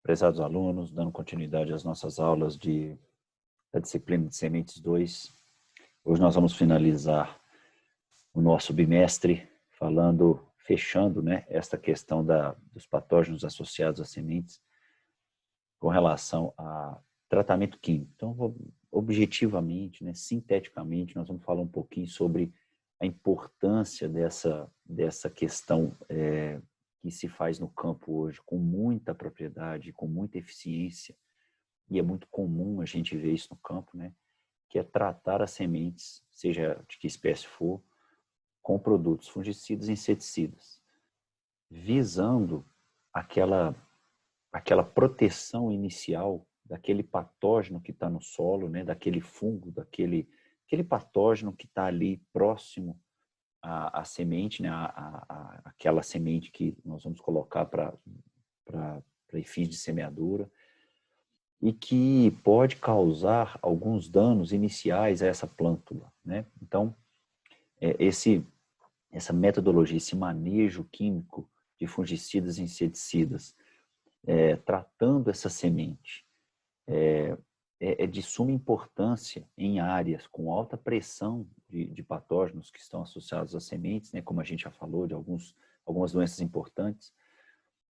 Prezados alunos, dando continuidade às nossas aulas da disciplina de Sementes 2. Hoje nós vamos finalizar o nosso bimestre fechando, esta questão dos patógenos associados às sementes com relação a tratamento químico. Então, objetivamente, sinteticamente, nós vamos falar um pouquinho sobre a importância dessa questão que se faz no campo hoje com muita propriedade, com muita eficiência, e é muito comum a gente ver isso no campo, que é tratar as sementes, seja de que espécie for, com produtos fungicidas e inseticidas, visando aquela proteção inicial daquele patógeno que está no solo, daquele fungo, aquele patógeno que está ali próximo à semente, aquela semente que nós vamos colocar para fins de semeadura, e que pode causar alguns danos iniciais a essa plântula. Então, essa metodologia, esse manejo químico de fungicidas e inseticidas, tratando essa semente, é de suma importância em áreas com alta pressão de patógenos que estão associados às sementes, como a gente já falou, de algumas doenças importantes,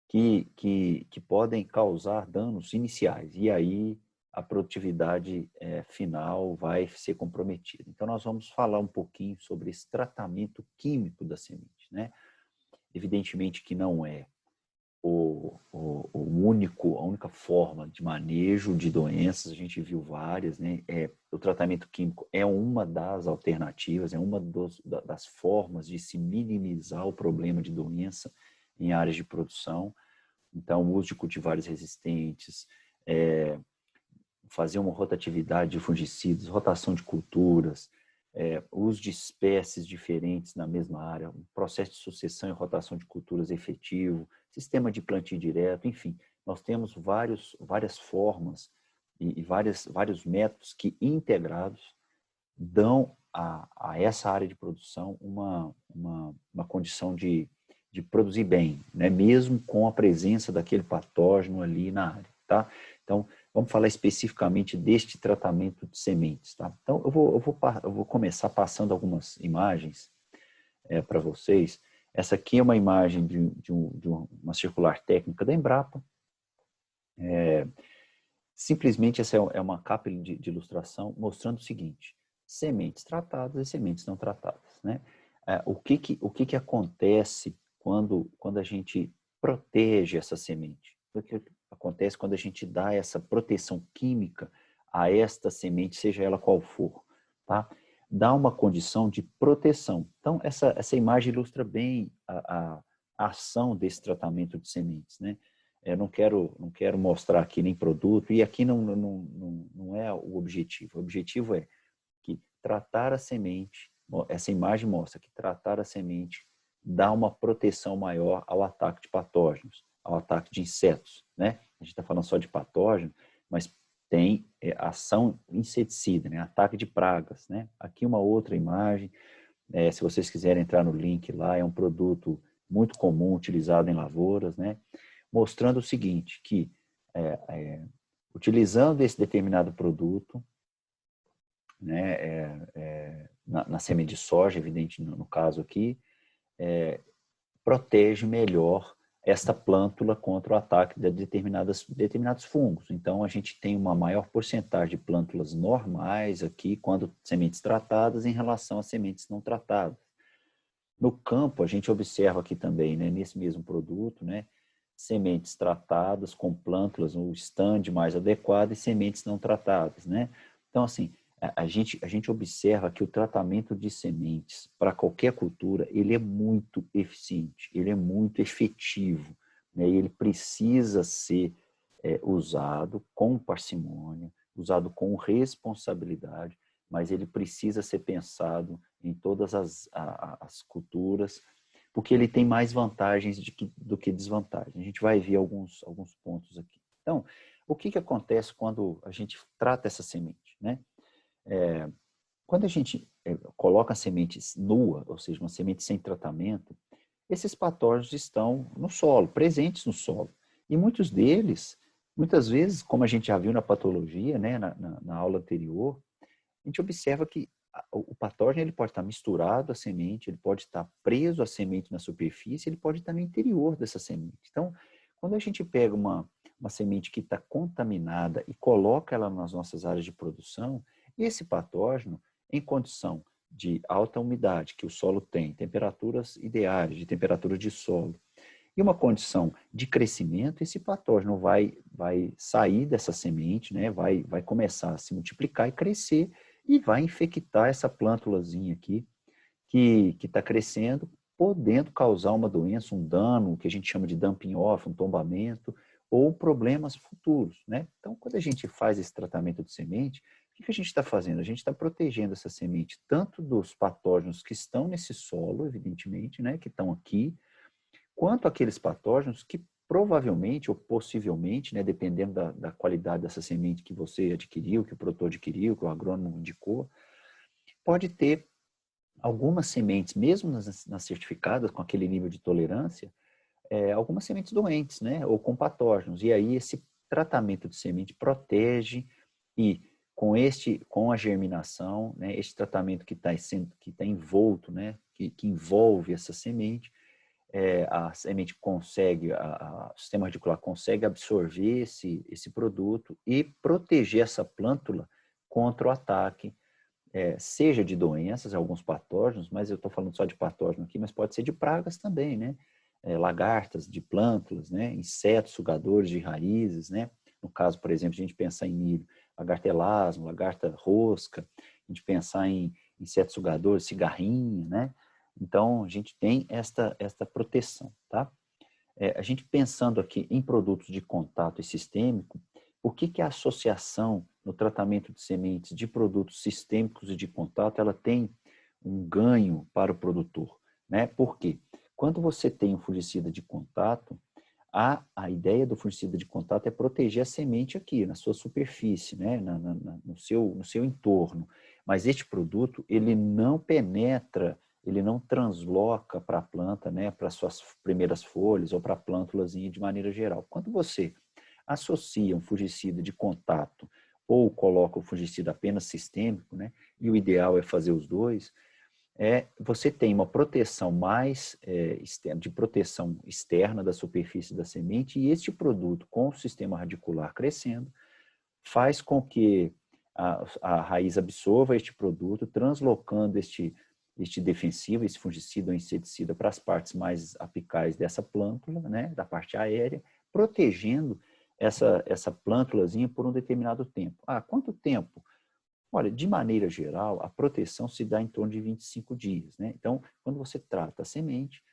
que podem causar danos iniciais. E aí a produtividade final vai ser comprometida. Então, nós vamos falar um pouquinho sobre esse tratamento químico da semente. Evidentemente que não é a única forma de manejo de doenças, a gente viu várias, o tratamento químico é uma das alternativas, é uma das formas de se minimizar o problema de doença em áreas de produção. Então, o uso de cultivares resistentes, fazer uma rotatividade de fungicidas, rotação de culturas, uso de espécies diferentes na mesma área, um processo de sucessão e rotação de culturas efetivo, sistema de plantio direto, enfim, nós temos várias formas e vários métodos que, integrados, dão a essa área de produção uma condição de produzir bem, mesmo com a presença daquele patógeno ali na área. Tá? Então, vamos falar especificamente deste tratamento de sementes. Tá? Então, eu vou começar passando algumas imagens para vocês. Essa aqui é uma imagem de uma circular técnica da Embrapa. Simplesmente essa é uma capa de ilustração mostrando o seguinte: sementes tratadas e sementes não tratadas. O que acontece quando a gente protege essa semente? O que acontece quando a gente dá essa proteção química a esta semente, seja ela qual for, tá? Dá uma condição de proteção. Então, essa imagem ilustra bem a ação desse tratamento de sementes, Eu não quero mostrar aqui nem produto, e aqui não é o objetivo. O objetivo é que tratar a semente, essa imagem mostra que tratar a semente dá uma proteção maior ao ataque de patógenos, ao ataque de insetos. A gente está falando só de patógeno, mas tem ação inseticida, ataque de pragas. Aqui uma outra imagem, se vocês quiserem entrar no link lá, é um produto muito comum, utilizado em lavouras, mostrando o seguinte, que utilizando esse determinado produto, na semente de soja, evidente no caso aqui, protege melhor esta plântula contra o ataque de determinados fungos. Então, a gente tem uma maior porcentagem de plântulas normais aqui, quando sementes tratadas, em relação a sementes não tratadas. No campo, a gente observa aqui também, nesse mesmo produto, sementes tratadas com plântulas, um stand mais adequado, e sementes não tratadas. Então, assim, a gente observa que o tratamento de sementes para qualquer cultura, ele é muito eficiente, ele é muito efetivo, e ele precisa ser usado com parcimônia, usado com responsabilidade, mas ele precisa ser pensado em todas as culturas, porque ele tem mais vantagens do que desvantagens. A gente vai ver alguns pontos aqui. Então, o que acontece quando a gente trata essa semente, Quando a gente coloca a semente nua, ou seja, uma semente sem tratamento, esses patógenos estão no solo, presentes no solo. E muitos deles Muitas vezes, como a gente já viu na patologia, né, na aula anterior, a gente observa que o patógeno ele pode estar misturado à semente, ele pode estar preso à semente na superfície, ele pode estar no interior dessa semente. Então, quando a gente pega uma semente que está contaminada e coloca ela nas nossas áreas de produção, esse patógeno, em condição de alta umidade, que o solo tem, temperaturas ideais, de temperatura de solo, e uma condição de crescimento, esse patógeno vai sair dessa semente, né? vai começar a se multiplicar e crescer, e vai infectar essa plântulazinha aqui, que está crescendo, podendo causar uma doença, um dano, que a gente chama de dumping off, um tombamento, ou problemas futuros, né? Então, quando a gente faz esse tratamento de semente, o que a gente está fazendo? A gente está protegendo essa semente tanto dos patógenos que estão nesse solo, evidentemente, né? Que estão aqui, quanto aqueles patógenos que provavelmente ou possivelmente, né, dependendo da qualidade dessa semente que você adquiriu, que o produtor adquiriu, que o agrônomo indicou, pode ter algumas sementes, mesmo nas certificadas, com aquele nível de tolerância, algumas sementes doentes, né, ou com patógenos. E aí esse tratamento de semente protege e com a germinação, né, esse tratamento que está envolto, né, que envolve essa semente, a semente consegue, o sistema radicular consegue absorver esse produto e proteger essa plântula contra o ataque, seja de doenças, alguns patógenos, mas eu estou falando só de patógeno aqui, mas pode ser de pragas também, né? Lagartas de plântulas, né? Insetos sugadores de raízes, né? No caso, por exemplo, a gente pensar em milho, lagarta elasmo, lagarta rosca, a gente pensar em insetos sugadores, cigarrinha, né? Então, a gente tem esta proteção, tá? A gente pensando aqui em produtos de contato e sistêmico, o que a associação no tratamento de sementes de produtos sistêmicos e de contato, ela tem um ganho para o produtor, né? Por quê? Quando você tem um fungicida de contato, a ideia do fungicida de contato é proteger a semente aqui, na sua superfície, né? No seu entorno. Mas este produto, ele não penetra, ele não transloca para a planta, né? Para suas primeiras folhas ou para a plântulazinha de maneira geral. Quando você associa um fungicida de contato ou coloca o fungicida apenas sistêmico, né? E o ideal é fazer os dois, você tem uma proteção mais de proteção externa da superfície da semente, e este produto, com o sistema radicular crescendo, faz com que a raiz absorva este produto, translocando este defensivo, esse fungicida ou inseticida, para as partes mais apicais dessa plântula, né, da parte aérea, protegendo essa plântulazinha por um determinado tempo. Quanto tempo? Olha, de maneira geral, a proteção se dá em torno de 25 dias, né? Então, quando você trata a semente,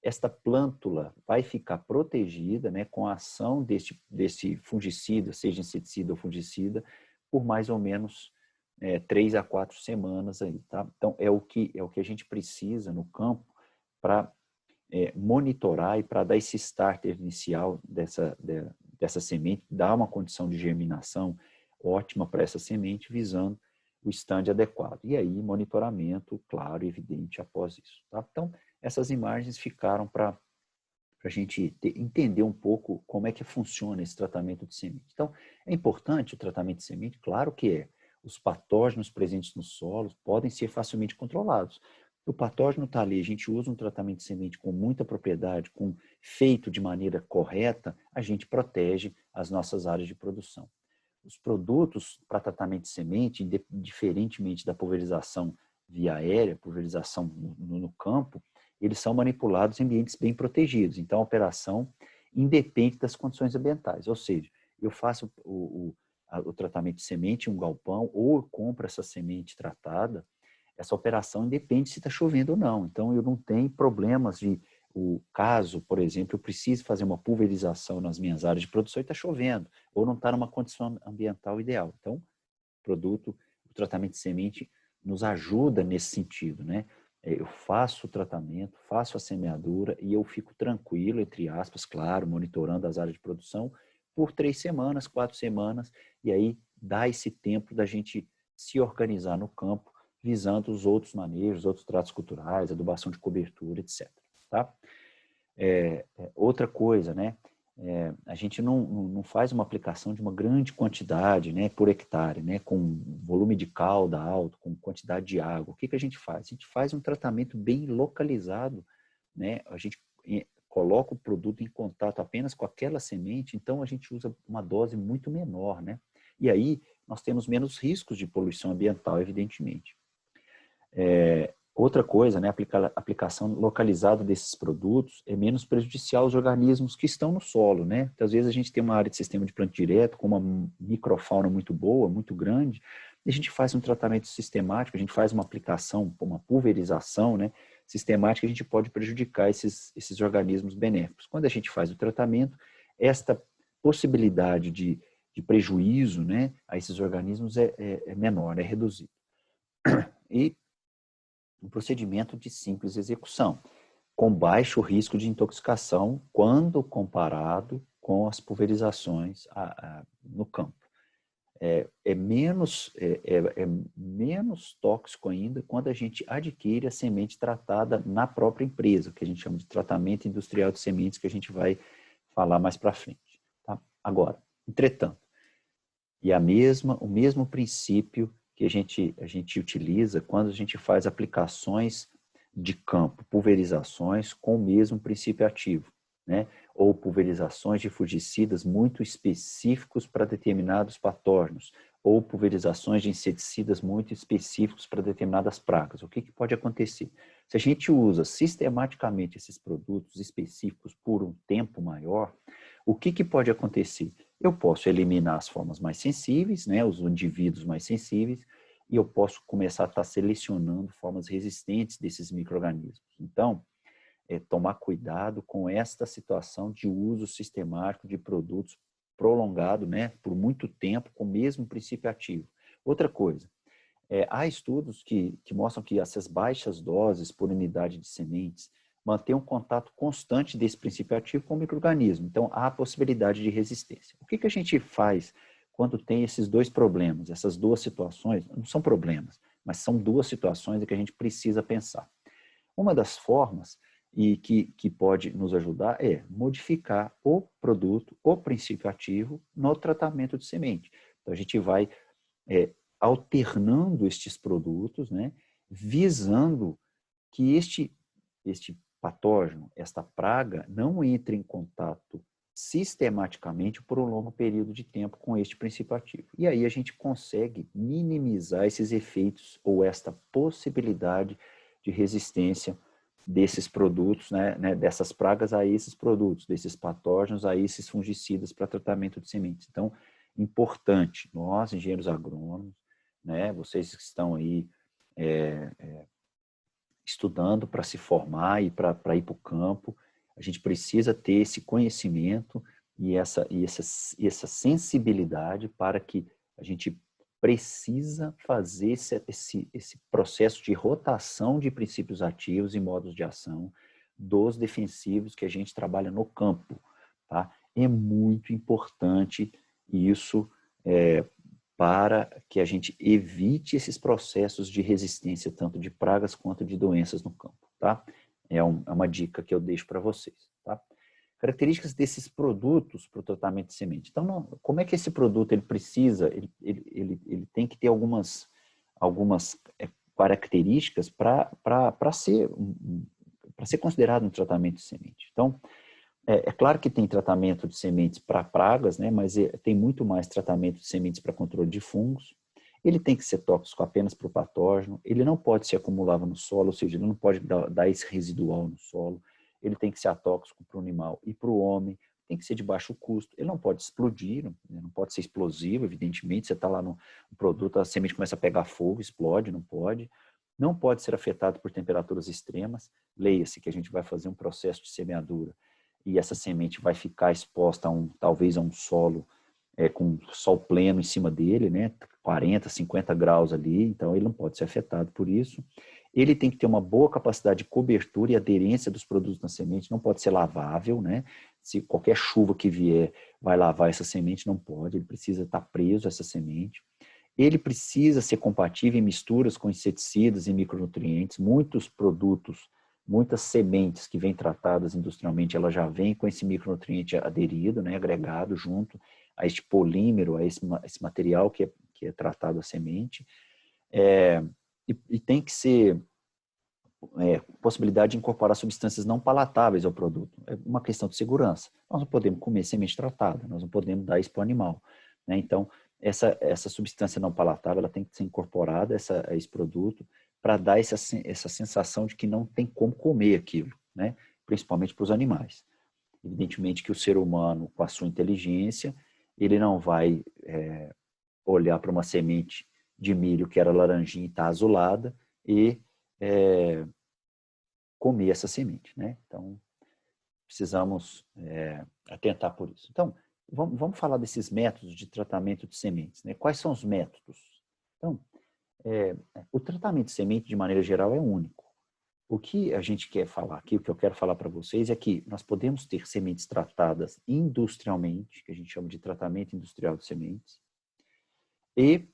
esta plântula vai ficar protegida, né, com a ação desse fungicida, seja inseticida ou fungicida, por mais ou menos 3 a 4 semanas aí, tá? Então, é o que a gente precisa no campo para monitorar e para dar esse starter inicial dessa semente, dar uma condição de germinação ótima para essa semente, visando o stand adequado. E aí, monitoramento, claro e evidente após isso. Tá? Então, essas imagens ficaram para a gente entender um pouco como é que funciona esse tratamento de semente. Então, é importante o tratamento de semente? Claro que é. Os patógenos presentes no solo podem ser facilmente controlados. O patógeno está ali, a gente usa um tratamento de semente com muita propriedade, feito de maneira correta, a gente protege as nossas áreas de produção. Os produtos para tratamento de semente, diferentemente da pulverização via aérea, pulverização no campo, eles são manipulados em ambientes bem protegidos. Então, a operação independe das condições ambientais. Ou seja, eu faço o tratamento de semente em um galpão ou eu compro essa semente tratada, essa operação independe se está chovendo ou não. Então, eu não tenho problemas o caso, por exemplo, eu preciso fazer uma pulverização nas minhas áreas de produção e está chovendo, ou não está numa condição ambiental ideal. Então, o tratamento de semente nos ajuda nesse sentido, né? Eu faço o tratamento, faço a semeadura e eu fico tranquilo, entre aspas, claro, monitorando as áreas de produção por 3 semanas, 4 semanas, e aí dá esse tempo da gente se organizar no campo, visando os outros manejos, outros tratos culturais, adubação de cobertura, etc. Tá? Outra coisa, né? a gente não faz uma aplicação de uma grande quantidade, né, por hectare, né, com volume de calda alto, com quantidade de água. O que a gente faz? A gente faz um tratamento bem localizado, né? A gente coloca o produto em contato apenas com aquela semente, então a gente usa uma dose muito menor, né? E aí nós temos menos riscos de poluição ambiental, evidentemente. Outra coisa, né, a aplicação localizada desses produtos é menos prejudicial aos organismos que estão no solo, né? Então, às vezes a gente tem uma área de sistema de plantio direto com uma microfauna muito boa, muito grande, e a gente faz um tratamento sistemático, a gente faz uma aplicação, uma pulverização, né, sistemática, a gente pode prejudicar esses organismos benéficos. Quando a gente faz o tratamento, esta possibilidade de prejuízo, né, a esses organismos é menor, é reduzido. E um procedimento de simples execução, com baixo risco de intoxicação quando comparado com as pulverizações no campo. É menos tóxico ainda quando a gente adquire a semente tratada na própria empresa, que a gente chama de tratamento industrial de sementes, que a gente vai falar mais para frente. Tá? Agora, entretanto, e o mesmo princípio que a gente utiliza quando a gente faz aplicações de campo, pulverizações com o mesmo princípio ativo, né? Ou pulverizações de fungicidas muito específicos para determinados patógenos, ou pulverizações de inseticidas muito específicos para determinadas pragas. O que pode acontecer? Se a gente usa sistematicamente esses produtos específicos por um tempo maior, o que pode acontecer? Eu posso eliminar as formas mais sensíveis, né, os indivíduos mais sensíveis, e eu posso começar a estar selecionando formas resistentes desses micro-organismos. Então, tomar cuidado com esta situação de uso sistemático de produtos prolongado, né, por muito tempo, com o mesmo princípio ativo. Outra coisa, há estudos que mostram que essas baixas doses por unidade de sementes mantêm um contato constante desse princípio ativo com o micro-organismo. Então, há a possibilidade de resistência. O que a gente faz quando tem esses dois problemas, essas duas situações? Não são problemas, mas são duas situações em que a gente precisa pensar. Uma das formas e que pode nos ajudar é modificar o produto, o princípio ativo no tratamento de semente. Então, a gente vai alternando estes produtos, né, visando que este patógeno, esta praga, não entre em contato sistematicamente por um longo período de tempo com este princípio ativo. E aí a gente consegue minimizar esses efeitos ou esta possibilidade de resistência desses produtos, né, dessas pragas a esses produtos, desses patógenos a esses fungicidas para tratamento de sementes. Então, importante, nós, engenheiros agrônomos, né, vocês que estão aí estudando para se formar e para ir para o campo, a gente precisa ter esse conhecimento e essa sensibilidade para que a gente precisa fazer esse processo de rotação de princípios ativos e modos de ação dos defensivos que a gente trabalha no campo. Tá? É muito importante isso para que a gente evite esses processos de resistência, tanto de pragas quanto de doenças no campo. Tá? É uma dica que eu deixo para vocês. Tá? Características desses produtos para o tratamento de semente. Então, como é que esse produto ele precisa, ele tem que ter algumas características para ser considerado um tratamento de semente. Então, é claro que tem tratamento de sementes para pragas, né, mas tem muito mais tratamento de sementes para controle de fungos. Ele tem que ser tóxico apenas para o patógeno, ele não pode ser acumulável no solo, ou seja, ele não pode dar esse residual no solo, ele tem que ser atóxico para o animal e para o homem, tem que ser de baixo custo, ele não pode explodir, não pode ser explosivo, evidentemente, você está lá no produto, a semente começa a pegar fogo, explode, não pode ser afetado por temperaturas extremas, leia-se que a gente vai fazer um processo de semeadura, e essa semente vai ficar exposta talvez a um solo com sol pleno em cima dele, né, 40, 50 graus ali, então ele não pode ser afetado por isso. Ele tem que ter uma boa capacidade de cobertura e aderência dos produtos na semente, não pode ser lavável, né? Se qualquer chuva que vier vai lavar essa semente, não pode, ele precisa estar preso a essa semente. Ele precisa ser compatível em misturas com inseticidas e micronutrientes. Muitos produtos Muitas sementes que vêm tratadas industrialmente, ela já vem com esse micronutriente aderido, né, agregado junto a este polímero, a esse material que é tratado a semente. E tem que ser possibilidade de incorporar substâncias não palatáveis ao produto. É uma questão de segurança. Nós não podemos comer semente tratada, nós não podemos dar isso para o animal, né? Então, essa substância não palatável, ela tem que ser incorporada a esse produto para dar essa sensação de que não tem como comer aquilo, né? Principalmente para os animais. Evidentemente que o ser humano, com a sua inteligência, ele não vai olhar para uma semente de milho que era laranjinha e está azulada e comer essa semente, né? Então, precisamos atentar por isso. Então, vamos falar desses métodos de tratamento de sementes, né? Quais são os métodos? Então, o tratamento de semente, de maneira geral, é único. O que a gente quer falar aqui, o que eu quero falar para vocês é que nós podemos ter sementes tratadas industrialmente, que a gente chama de tratamento industrial de sementes, e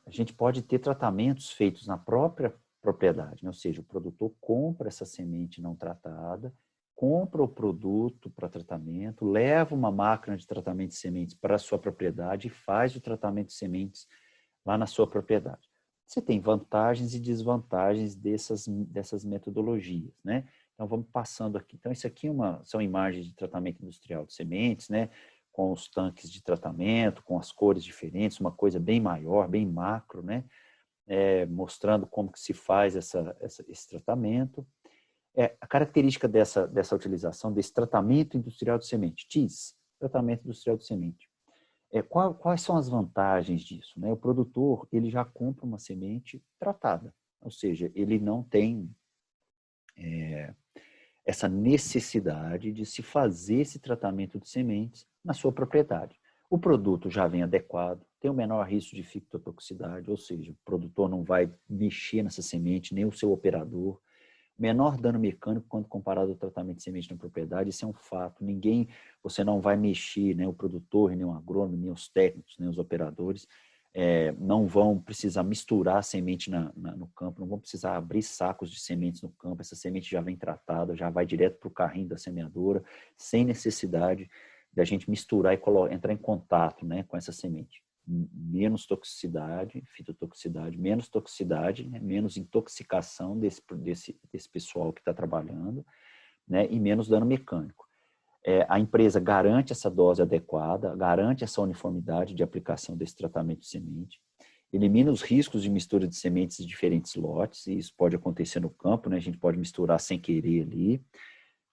a gente pode ter tratamentos feitos na própria propriedade, né? Ou seja, o produtor compra essa semente não tratada, compra o produto para tratamento, leva uma máquina de tratamento de sementes para a sua propriedade e faz o tratamento de sementes lá na sua propriedade. Você tem vantagens e desvantagens dessas metodologias, né? Então, vamos passando aqui. Então, isso aqui são imagens de tratamento industrial de sementes, né? Com os tanques de tratamento, com as cores diferentes, uma coisa bem maior, bem macro, né? Mostrando como que se faz esse tratamento. A característica dessa utilização, desse tratamento industrial de semente, TIS, tratamento industrial de semente. Quais são as vantagens disso, né? O produtor, ele já compra uma semente tratada, ou seja, ele não tem essa necessidade de se fazer esse tratamento de sementes na sua propriedade. O produto já vem adequado, tem o menor risco de fitotoxicidade, ou seja, o produtor não vai mexer nessa semente, nem o seu operador. Menor dano mecânico quando comparado ao tratamento de semente na propriedade, isso é um fato. Você não vai mexer, né, o produtor, nem o agrônomo, nem os técnicos, nem os operadores, não vão precisar misturar a semente no campo, não vão precisar abrir sacos de sementes no campo, essa semente já vem tratada, já vai direto para o carrinho da semeadora, sem necessidade da gente misturar e entrar em contato, né, com essa semente. Menos toxicidade, fitotoxicidade, menos toxicidade, né, menos intoxicação desse pessoal que está trabalhando, né, e menos dano mecânico. A empresa garante essa dose adequada, garante essa uniformidade de aplicação desse tratamento de semente, elimina os riscos de mistura de sementes de diferentes lotes, e isso pode acontecer no campo, né, a gente pode misturar sem querer ali,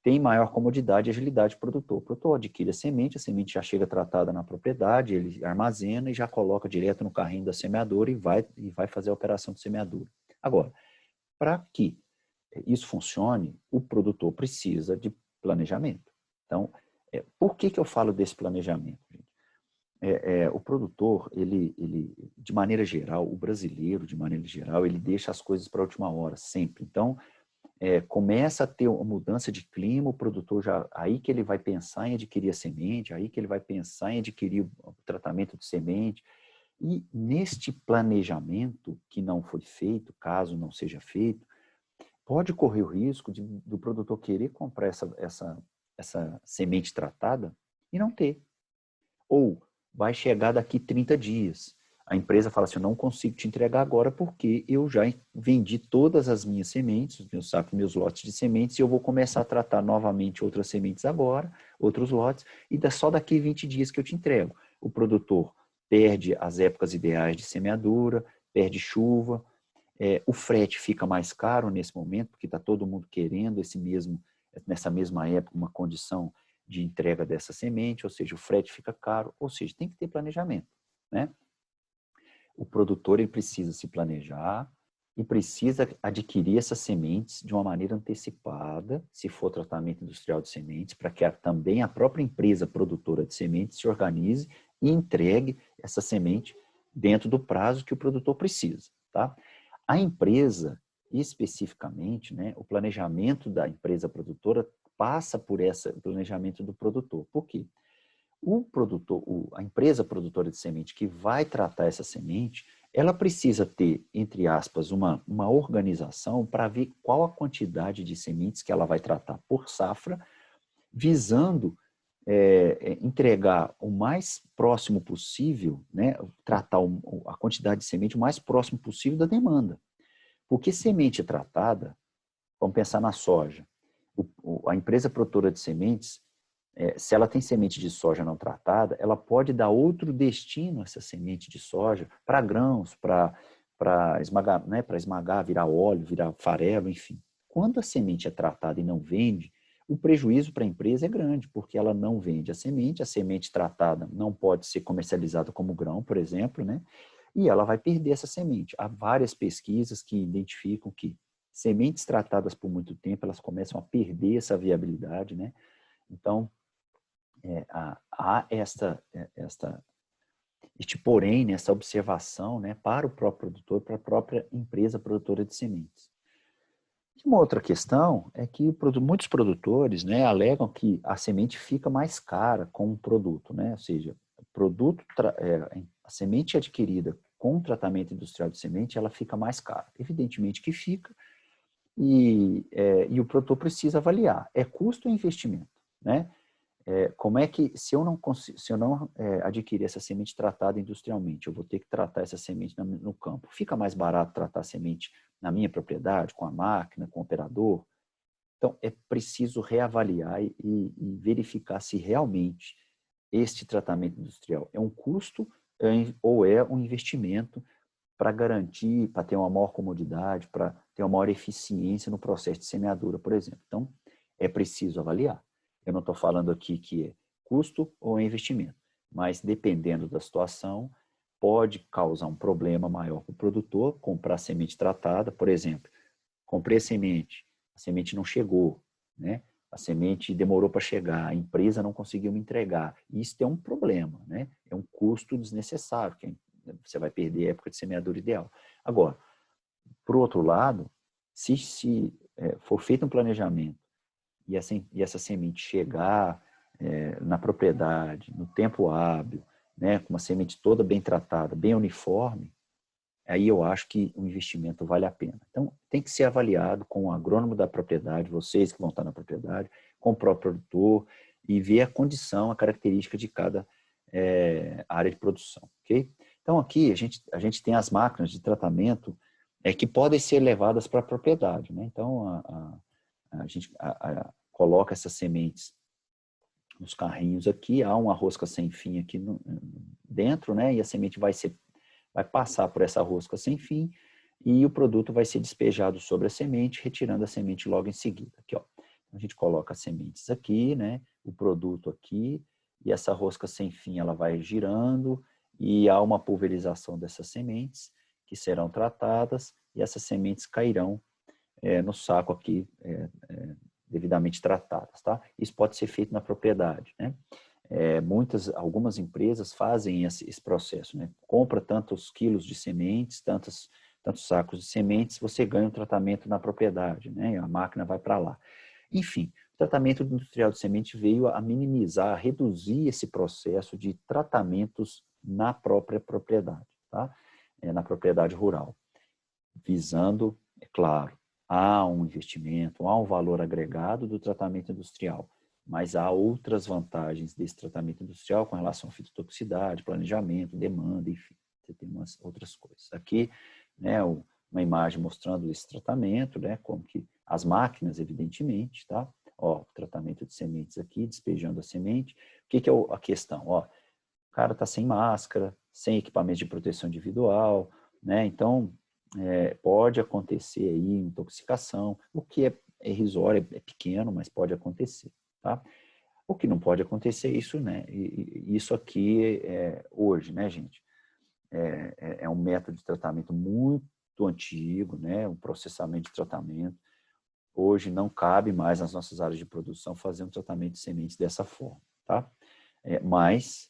tem maior comodidade e agilidade do produtor. O produtor adquire a semente já chega tratada na propriedade, ele armazena e já coloca direto no carrinho da semeadora e vai fazer a operação de semeadura. Agora, para que isso funcione, o produtor precisa de planejamento. Então, por que eu falo desse planejamento, gente? O produtor, ele, de maneira geral, o brasileiro, de maneira geral, ele deixa as coisas para a última hora, sempre. Então, começa a ter uma mudança de clima, o produtor aí que ele vai pensar em adquirir a semente, aí que ele vai pensar em adquirir o tratamento de semente. E neste planejamento que não foi feito, caso não seja feito, pode correr o risco do produtor querer comprar essa semente tratada e não ter. Ou vai chegar daqui 30 dias. A empresa fala assim, eu não consigo te entregar agora porque eu já vendi todas as minhas sementes, meus lotes de sementes, e eu vou começar a tratar novamente outras sementes agora, outros lotes, e só daqui 20 dias que eu te entrego. O produtor perde as épocas ideais de semeadura, perde chuva, o frete fica mais caro nesse momento, porque está todo mundo querendo nessa mesma época, uma condição de entrega dessa semente, ou seja, o frete fica caro, ou seja, tem que ter planejamento, né? O produtor ele precisa se planejar e precisa adquirir essas sementes de uma maneira antecipada, se for tratamento industrial de sementes, para que também a própria empresa produtora de sementes se organize e entregue essa semente dentro do prazo que o produtor precisa, tá? A empresa, especificamente, né, o planejamento da empresa produtora passa por esse planejamento do produtor. Por quê? A empresa produtora de semente que vai tratar essa semente, ela precisa ter, entre aspas, uma organização para ver qual a quantidade de sementes que ela vai tratar por safra, visando entregar o mais próximo possível, né, tratar a quantidade de semente o mais próximo possível da demanda. Porque semente tratada, vamos pensar na soja, a empresa produtora de sementes, se ela tem semente de soja não tratada, ela pode dar outro destino a essa semente de soja para grãos, para esmagar, né, para esmagar, virar óleo, virar farelo, enfim. Quando a semente é tratada e não vende, o prejuízo para a empresa é grande, porque ela não vende a semente tratada não pode ser comercializada como grão, por exemplo, né? E ela vai perder essa semente. Há várias pesquisas que identificam que sementes tratadas por muito tempo, elas começam a perder essa viabilidade, né? Então, há este porém, né, essa observação, né, para o próprio produtor, para a própria empresa produtora de sementes. E uma outra questão é que muitos produtores, né, alegam que a semente fica mais cara com o produto, né? Ou seja, a semente adquirida com tratamento industrial de semente, ela fica mais cara. Evidentemente que fica, e o produtor precisa avaliar. É custo ou investimento, né? Como é que, se eu não adquirir essa semente tratada industrialmente, eu vou ter que tratar essa semente no campo. Fica mais barato tratar a semente na minha propriedade, com a máquina, com o operador? Então, é preciso reavaliar e verificar se realmente este tratamento industrial é um custo ou é um investimento para garantir, para ter uma maior comodidade, para ter uma maior eficiência no processo de semeadura, por exemplo. Então, é preciso avaliar. Eu não estou falando aqui que é custo ou é investimento, mas dependendo da situação, pode causar um problema maior para o produtor comprar semente tratada. Por exemplo, comprei a semente não chegou, né? A semente demorou para chegar, a empresa não conseguiu me entregar. Isso é um problema, né? É um custo desnecessário, que você vai perder a época de semeadura ideal. Agora, por outro lado, se for feito um planejamento e essa semente chegar na propriedade, no tempo hábil, né, com uma semente toda bem tratada, bem uniforme, aí eu acho que o investimento vale a pena. Então, tem que ser avaliado com o agrônomo da propriedade, vocês que vão estar na propriedade, com o próprio produtor, e ver a condição, a característica de cada área de produção, ok? Então, aqui a gente tem as máquinas de tratamento que podem ser levadas para a propriedade, né? Então, a gente coloca essas sementes nos carrinhos aqui, há uma rosca sem fim aqui dentro, né? E a semente vai passar por essa rosca sem fim e o produto vai ser despejado sobre a semente, retirando a semente logo em seguida. Aqui, ó. A gente coloca as sementes aqui, né? O produto aqui, e essa rosca sem fim ela vai girando e há uma pulverização dessas sementes que serão tratadas e essas sementes cairão no saco aqui devidamente tratadas, tá? Isso pode ser feito na propriedade, né? Algumas empresas fazem esse processo, né? Compra tantos quilos de sementes, tantos sacos de sementes, você ganha um tratamento na propriedade, né? A máquina vai para lá. Enfim, o tratamento industrial de semente veio a minimizar, a reduzir esse processo de tratamentos na própria propriedade, tá? Na propriedade rural, visando, é claro, há um investimento, há um valor agregado do tratamento industrial, mas há outras vantagens desse tratamento industrial com relação à fitotoxicidade, planejamento, demanda, enfim, você tem umas outras coisas. Aqui, né, uma imagem mostrando esse tratamento, né, como que as máquinas, evidentemente, tá? Ó, tratamento de sementes aqui, despejando a semente. O que é a questão? Ó, o cara está sem máscara, sem equipamento de proteção individual, né? Então, pode acontecer aí intoxicação, o que é irrisório, é pequeno, mas pode acontecer, tá? O que não pode acontecer é isso, né? Isso aqui hoje, né, gente? É um método de tratamento muito antigo, né? Um processamento de tratamento. Hoje não cabe mais nas nossas áreas de produção fazer um tratamento de sementes dessa forma, tá? Mas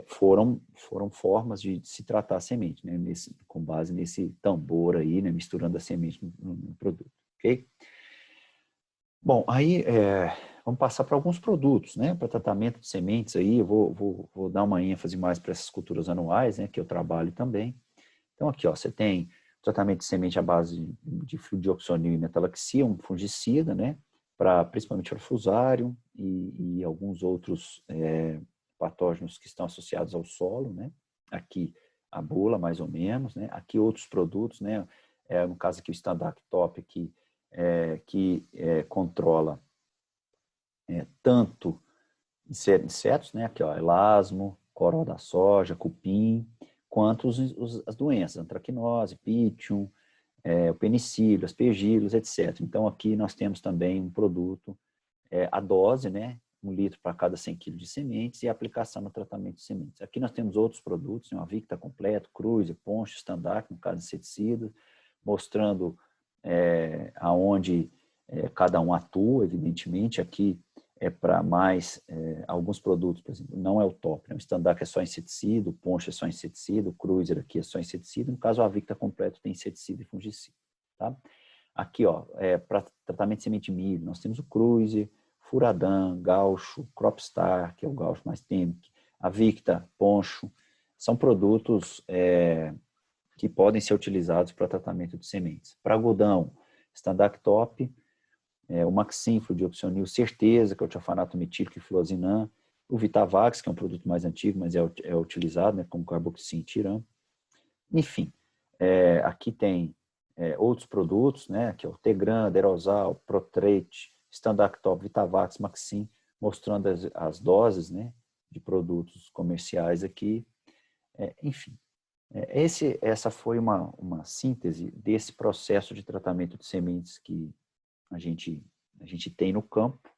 foram formas de se tratar a semente, né? Com base nesse tambor aí, né? Misturando a semente no produto, ok? Bom, aí vamos passar para alguns produtos, né? Para tratamento de sementes aí, eu vou dar uma ênfase mais para essas culturas anuais, né? Que eu trabalho também. Então, aqui, ó, você tem tratamento de semente à base de fluidioxonil e metalaxia, um fungicida, né? Principalmente para fusário e alguns outros patógenos que estão associados ao solo, né? Aqui a bula, mais ou menos, né? Aqui outros produtos, né? No caso aqui o Standard Top, que controla tanto insetos, né? Aqui, ó, elasmo, coroa da soja, cupim, quanto as doenças, antracnose, pitium, o penicílio, aspergillus, etc. Então, aqui nós temos também um produto, a dose, né? 1 litro para cada 100 kg de sementes e a aplicação no tratamento de sementes. Aqui nós temos outros produtos, né? O Avicta completo, Cruiser, Ponche, Standard, no caso de inseticida, mostrando aonde cada um atua, evidentemente. Aqui para mais alguns produtos, por exemplo, não é o top, né? O Standard é só inseticida, o Ponche é só inseticida, o Cruiser aqui é só inseticida, no caso o Avicta completo tem inseticida e fungicida. Tá? Aqui, ó, para tratamento de semente de milho, nós temos o Cruiser, Furadan, Gaucho, Cropstar, que é o Gaucho mais têmico, Avicta, Poncho, são produtos que podem ser utilizados para tratamento de sementes. Para algodão, Standard Top, o Maxim, fluidioxonil, Certeza, que é o tiofanato metílico e fluozinam, o Vitavax, que é um produto mais antigo, mas é utilizado, né, como carboxim e tiram. Enfim, aqui tem outros produtos, né, que é o Tegran, Derosal, Protrate, Standard Top, Vitavax, Maxim, mostrando as doses, né, de produtos comerciais aqui. Enfim, essa foi uma síntese desse processo de tratamento de sementes que a gente tem no campo.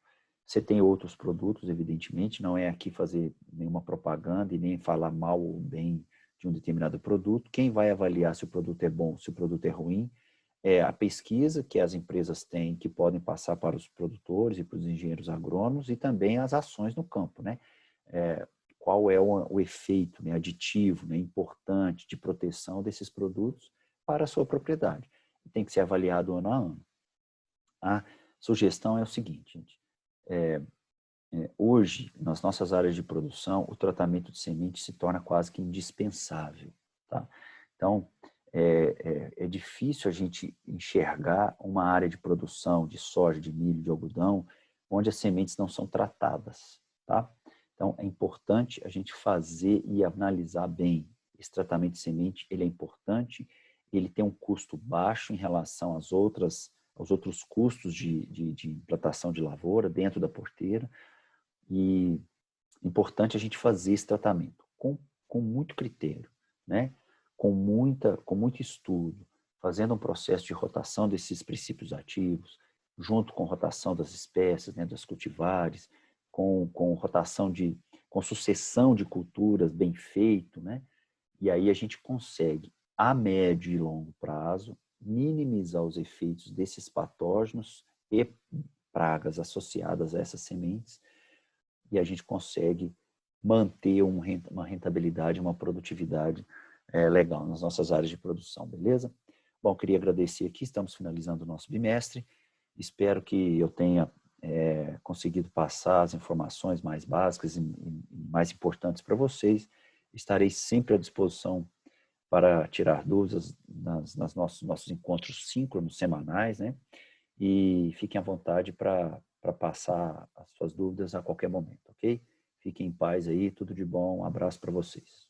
Você tem outros produtos, evidentemente, não é aqui fazer nenhuma propaganda e nem falar mal ou bem de um determinado produto. Quem vai avaliar se o produto é bom, se o produto é ruim, é a pesquisa que as empresas têm, que podem passar para os produtores e para os engenheiros agrônomos, e também as ações no campo, né? Qual é o efeito, né, aditivo, né, importante de proteção desses produtos para a sua propriedade. Tem que ser avaliado ano a ano. A sugestão é o seguinte, gente. Hoje, nas nossas áreas de produção, o tratamento de semente se torna quase que indispensável. Tá? Então, é difícil a gente enxergar uma área de produção de soja, de milho, de algodão, onde as sementes não são tratadas. Tá? Então, é importante a gente fazer e analisar bem. Esse tratamento de semente, ele é importante, ele tem um custo baixo em relação aos outros custos de implantação de lavoura dentro da porteira, e é importante a gente fazer esse tratamento com muito critério, né? com muito estudo, fazendo um processo de rotação desses princípios ativos, junto com rotação das espécies, né, das cultivares, com sucessão de culturas bem feito, né? E aí a gente consegue, a médio e longo prazo, minimizar os efeitos desses patógenos e pragas associadas a essas sementes, e a gente consegue manter uma rentabilidade, uma produtividade legal nas nossas áreas de produção, beleza? Bom, queria agradecer aqui, estamos finalizando o nosso bimestre, espero que eu tenha conseguido passar as informações mais básicas e mais importantes para vocês. Estarei sempre à disposição para tirar dúvidas nas nossos encontros síncronos semanais, né? E fiquem à vontade para passar as suas dúvidas a qualquer momento, ok? Fiquem em paz aí, tudo de bom, um abraço para vocês.